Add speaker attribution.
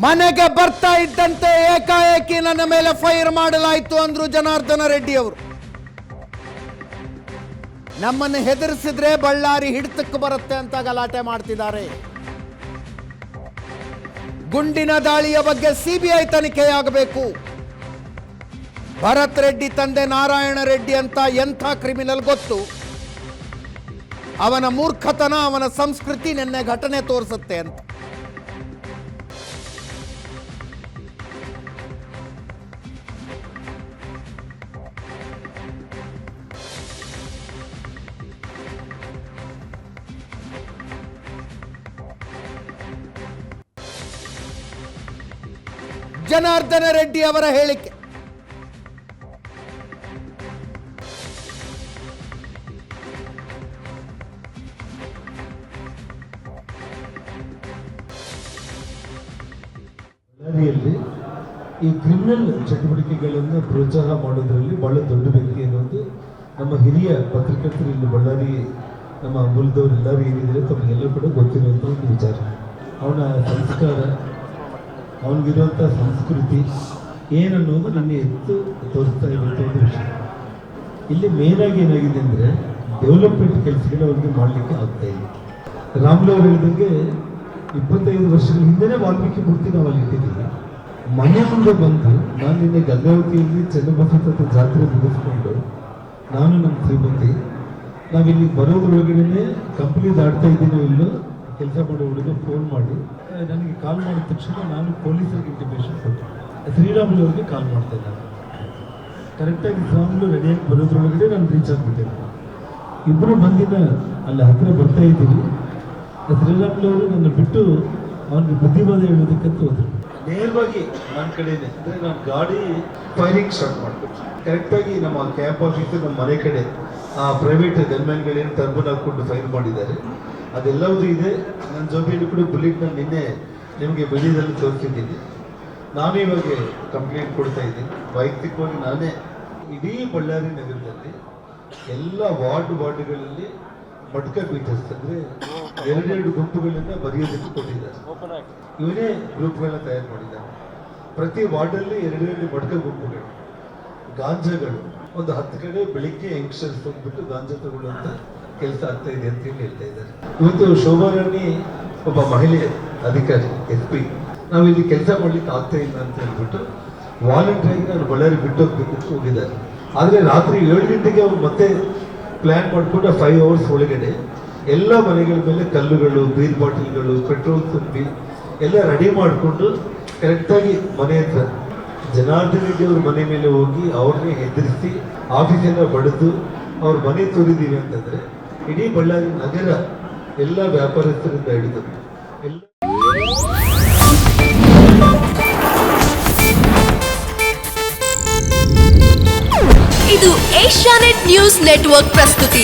Speaker 1: ಮನೆಗೆ ಬರ್ತಾ ಇದ್ದಂತೆ ಏಕಾಏಕಿ ನನ್ನ ಮೇಲೆ ಫೈರ್ ಮಾಡಲಾಯಿತು ಅಂದ್ರು ಜನಾರ್ದನ ರೆಡ್ಡಿ ಅವರು. ನಮ್ಮನ್ನು ಹೆದರಿಸಿದ್ರೆ ಬಳ್ಳಾರಿ ಹಿಡಿತಕ್ಕೆ ಬರುತ್ತೆ ಅಂತ ಗಲಾಟೆ ಮಾಡ್ತಿದ್ದಾರೆ. ಗುಂಡಿನ ದಾಳಿಯ ಬಗ್ಗೆ ಸಿಬಿಐ ತನಿಖೆಯಾಗಬೇಕು. ಭರತ್ ರೆಡ್ಡಿ ತಂದೆ ನಾರಾಯಣ ರೆಡ್ಡಿ ಅಂತ ಎಂಥ ಕ್ರಿಮಿನಲ್ ಗೊತ್ತು. ಅವನ ಮೂರ್ಖತನ, ಅವನ ಸಂಸ್ಕೃತಿ ನಿನ್ನೆ ಘಟನೆ ತೋರಿಸುತ್ತೆ ಅಂತ. ಜನಾರ್ದನ ರೆಡ್ಡಿ ಅವರ ಹೇಳಿಕೆ.
Speaker 2: ಬಳ್ಳಾರಿಯಲ್ಲಿ ಈ ಕ್ರಿಮಿನಲ್ ಚಟುವಟಿಕೆಗಳನ್ನು ಪ್ರೋತ್ಸಾಹ ಮಾಡೋದ್ರಲ್ಲಿ ಬಹಳ ದೊಡ್ಡ ವ್ಯಕ್ತಿ ಅನ್ನೋದು ನಮ್ಮ ಹಿರಿಯ ಪತ್ರಕರ್ತರು ಇಲ್ಲಿ ಬಳ್ಳಾರಿ ನಮ್ಮ ಮೂಲದವರು ಎಲ್ಲರೂ ಏನಿದ್ರೆ ತಮಗೆಲ್ಲ ಕೂಡ ಗೊತ್ತಿರುವಂಥ ಒಂದು ವಿಚಾರ. ಅವನ ಸಂಸ್ಕಾರ, ಅವನಿಗಿರುವಂಥ ಸಂಸ್ಕೃತಿ ಏನನ್ನೋದು ನನಗೆ ಎತ್ತು ತೋರಿಸ್ತಾ ಇರುವಂಥ ಒಂದು ವಿಷಯ. ಇಲ್ಲಿ ಮೇನಾಗಿ ಏನಾಗಿದೆ ಅಂದರೆ ಡೆವಲಪ್ಮೆಂಟ್ ಕೆಲಸಗಳು ಅವ್ರಿಗೆ ಮಾಡಲಿಕ್ಕೆ ಆಗ್ತಾ ಇದೆ. ರಾಮುಲು ಅವರು ಹೇಳಿದಂಗೆ 25 ವರ್ಷಗಳ ಹಿಂದೆನೇ ವಾಲ್ಮೀಕಿ ಮೂರ್ತಿ ನಾವು ಅಲ್ಲಿ ಇಟ್ಟಿದ್ದೀವಿ. ಮನೆ ಮುಂದೆ ಬಂದು ನಾನು ನಿನ್ನೆ ಗಂಗಾವತಿಯಲ್ಲಿ ಚನ್ನಬಸವ ಜಾತ್ರೆ ಮುಗಿಸ್ಕೊಂಡು ನಾನು ನಮ್ಮ ಶ್ರೀಮತಿ ನಾವಿಲ್ಲಿ ಬರೋದ್ರೊಳಗಡೆ ಕಂಪ್ನಿ ದಾಟ್ತಾ ಇದ್ದೀನೋ ಇಲ್ಲೋ ಕೆಲಸ ಮಾಡೋ ಹುಡುಗ ಫೋನ್ ಮಾಡಿ ನನಗೆ ಕಾಲ್ ಮಾಡಿದ ತಕ್ಷಣ ನಾನು ಪೊಲೀಸರಿಗೆ ಇಂಟಿಮೇಷನ್ ಕೊಟ್ಟೆ. ಶ್ರೀರಾಮುಲು ಅವ್ರಿಗೆ ಕಾಲ್ ಮಾಡ್ತಾ ಇದ್ದೆ. ಕರೆಕ್ಟಾಗಿ ಶ್ರೀರಾಮುಲು ರೆಡಿಯಾಗಿ ಬರೋದ್ರೊಳಗಡೆ ನಾನು ರೀಚ್ ಆಗಿಬಿಟ್ಟೆ. ಇಬ್ಬರು ಮಂದಿನ ಅಲ್ಲಿ ಹತ್ತಿರ ಬರ್ತಾ ಇದ್ದೀವಿ. ಶ್ರೀರಾಮುಲು ಅವರು ನನ್ನ ಬಿಟ್ಟು ಅವನಿಗೆ ಬುದ್ಧಿವಾದ ಹೇಳೋದಕ್ಕಂತ ಹೋದ್ರು. ನೇರವಾಗಿ ನನ್ನ ಕಡೆನೆ ಅಂದರೆ ನಾನು ಗಾಡಿ ಫೈರಿಂಗ್ ಸ್ಟಾರ್ಟ್ ಮಾಡ್ಬೇಕು. ಕರೆಕ್ಟಾಗಿ ನಮ್ಮ ಕ್ಯಾಂಪ್ ಆಫೀಸು ನಮ್ಮ ಮನೆ ಕಡೆ ಆ ಪ್ರೈವೇಟ್ ಗನ್ಮ್ಯಾನ್ಗಳೇನು ಟರ್ಬನ್ ಹಾಕ್ಕೊಂಡು ಫೈರ್ ಮಾಡಿದ್ದಾರೆ ಅದೆಲ್ಲವೂ ಇದೆ. ನನ್ನ ಜೊತೆಯಲ್ಲಿ ಕೂಡ ಬುಲೆಟ್ ನಾನು ನಿನ್ನೆ ನಿಮಗೆ ಬೆಳಿದಲ್ಲಿ ತೋರಿಸಿದ್ದೀನಿ. ನಾನು ಇವಾಗ ಕಂಪ್ಲೇಂಟ್ ಕೊಡ್ತಾ ಇದ್ದೀನಿ. ವೈಯಕ್ತಿಕವಾಗಿ ನಾನೇ ಇಡೀ ಬಳ್ಳಾರಿ ನಗರದಲ್ಲಿ ಎಲ್ಲ ವಾರ್ಡ್ಗಳಲ್ಲಿ ಮಟ್ಕ ಬೀಟರ್ಸ್ ಅಂದರೆ 2 ಗುಂಪುಗಳನ್ನ ಬರೆಯೋದಕ್ಕೆ ಕೊಟ್ಟಿದ್ದಾರೆ. ಇವನೇ ಗ್ರೂಪ್ಗಳನ್ನ ತಯಾರು ಮಾಡಿದ್ದಾರೆ. ಪ್ರತಿ ವಾರ್ಡಲ್ಲಿ 2 ಮಟ್ಕ ಗುಂಪುಗಳು, ಗಾಂಜಾಗಳು ಒಂದು 10 ಕಡೆ ಬೆಳಿಗ್ಗೆ ಯಂಗ್ಸ್ಟರ್ಸ್ ಬಂದ್ಬಿಟ್ಟು ಗಾಂಜಾ ತಗೊಳ್ಳುವಂತ ಕೆಲಸ ಆಗ್ತಾ ಇದೆ ಅಂತ ಹೇಳಿ ಹೇಳ್ತಾ ಇದ್ದಾರೆ. ಇವತ್ತು ಶೋಭಾರಾಣಿ ಒಬ್ಬ ಮಹಿಳೆ ಅಧಿಕಾರಿ SP ನಾವಿಲ್ಲಿ ಕೆಲಸ ಮಾಡ್ಲಿಕ್ಕೆ ಆಗ್ತಾ ಇಲ್ಲ ಅಂತ ಹೇಳ್ಬಿಟ್ಟು ವಾಲಂಟಿಯರ್ ನಾನು ಬಳ್ಳಾರಿ ಬಿಟ್ಟು ಹೋಗ್ಬೇಕು ಹೋಗಿದ್ದಾರೆ. ಆದರೆ ರಾತ್ರಿ 7 ಗಂಟೆಗೆ ಅವ್ರು ಮತ್ತೆ ಪ್ಲಾನ್ ಮಾಡಿಕೊಂಡು 5 ಅವರ್ಸ್ ಒಳಗಡೆ ಎಲ್ಲ ಮನೆಗಳ ಮೇಲೆ ಕಲ್ಲುಗಳು, ಬೀರ್ ಬಾಟಲ್ಗಳು, ಪೆಟ್ರೋಲ್ ತುಂಬಿ ಎಲ್ಲ ರೆಡಿ ಮಾಡಿಕೊಂಡು ಕರೆಕ್ಟಾಗಿ ಮನೆ ಹತ್ರ ಜನಾರ್ದನ ರೆಡ್ಡಿ ಅವ್ರ ಮನೆ ಮೇಲೆ ಹೋಗಿ ಅವ್ರನ್ನೇ ಹೆದರಿಸಿ ಆಫೀಸೆಲ್ಲ ಬಡಿದು ಅವ್ರ ಮನೆ ತೋರಿದೀವಿ ಅಂತಂದ್ರೆ ಇಡೀ ಬಳ್ಳಾರಿ ನಗರ ಎಲ್ಲ ವ್ಯಾಪಾರಸ್ಥರಿಂದ ಹಿಡಿದು ಎಲ್ಲ.
Speaker 3: ಇದು ಏಷ್ಯಾನೆಟ್ ನ್ಯೂಸ್ ನೆಟ್ವರ್ಕ್ ಪ್ರಸ್ತುತಿ.